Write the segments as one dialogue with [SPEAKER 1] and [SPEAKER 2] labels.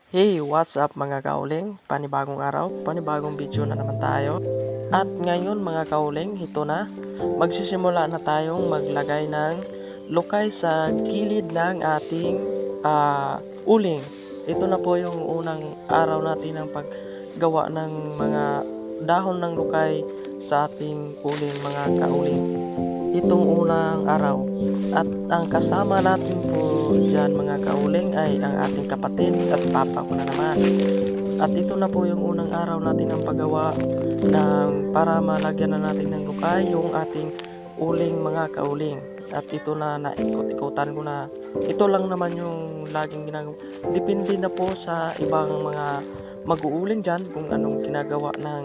[SPEAKER 1] Hey, what's up mga kauling? Panibagong araw, panibagong video na naman tayo. At ngayon mga kauling, ito na. Magsisimula na tayong maglagay ng lukay sa gilid ng ating uling. Ito na po yung unang araw natin ng paggawa ng mga dahon ng lukay sa ating uling mga kauling. Itong unang araw. At ang kasama natin po dyan mga kauling ay ang ating kapatid at papa ko na naman. At ito na po yung unang araw natin ng paggawa ng para malagyan na natin ng lukay yung ating uling mga kauling. At ito na naikot-ikutan ko na. Ito lang naman yung laging ginagawa. Depende na po sa ibang mga mag-uuling dyan kung anong ginagawa ng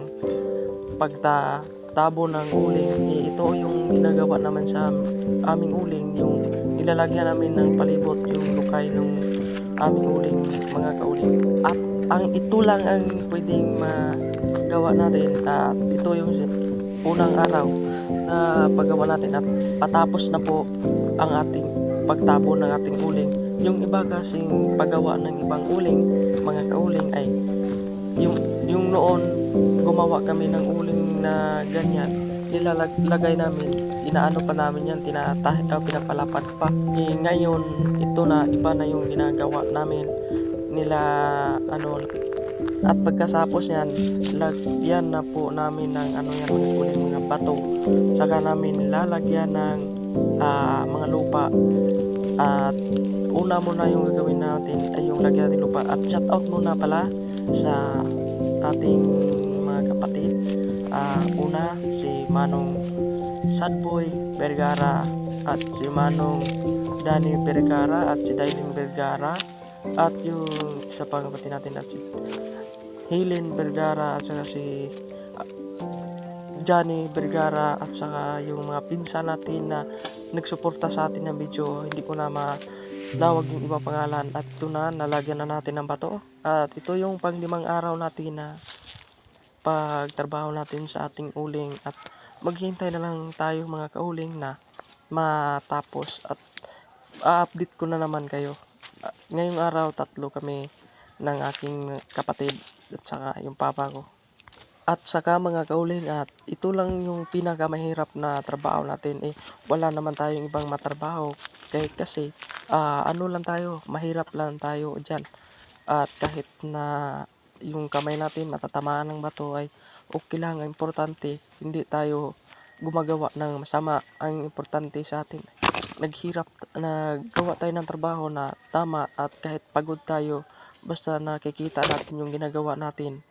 [SPEAKER 1] pagtabo ng uling. Ito yung ginagawa naman sa aming uling, yung nilalagyan namin ng palibot yung lukay ng aming uling mga kauling. At ang ito lang ang pwedeng magawa natin at ito yung unang araw na paggawa natin at patapos na po ang ating pagtabo ng ating uling. Yung iba kasing paggawa ng ibang uling mga kauling ay yung noon gumawa kami ng uling na ganyan, nilalagay namin, inaano pa namin yan, pinapalapad pa. Ngayon ito na, iba na yung ginagawa namin nila at pagkasapos yan, lagyan na po namin ng yan mga uling, mga bato, saka namin lalagyan ng mga lupa. At una muna yung gagawin natin ay yung lagyan natin lupa. At shout out muna pala sa ating mga kapatid. Una si Manong Sadboy Vergara at si Manong Danny Vergara at si Dailin Vergara at yung isa pang kapatid natin at si Helen Vergara at saka si Johnny Vergara at saka yung mga pinsan natin na nagsuporta sa atin ng video. Hindi ko na malawag yung iba pangalan. At ito na, nalagyan na natin ng bato. At ito yung pang-5 araw natin na pagtrabaho natin sa ating uling. At maghintay na lang tayo mga kauling na matapos. At update ko na naman kayo. Ngayong araw, 3 kami ng aking kapatid at saka yung papa ko. At saka mga kauling, at ito lang yung pinakamahirap na trabaho natin. Wala naman tayong ibang matrabaho kasi ano lang tayo, mahirap lang tayo dyan. At kahit na yung kamay natin matatamaan ng bato ay okay lang. Ang importante hindi tayo gumagawa ng masama. Ang importante sa atin, naggawa tayo ng trabaho na tama, at kahit pagod tayo, basta nakikita natin yung ginagawa natin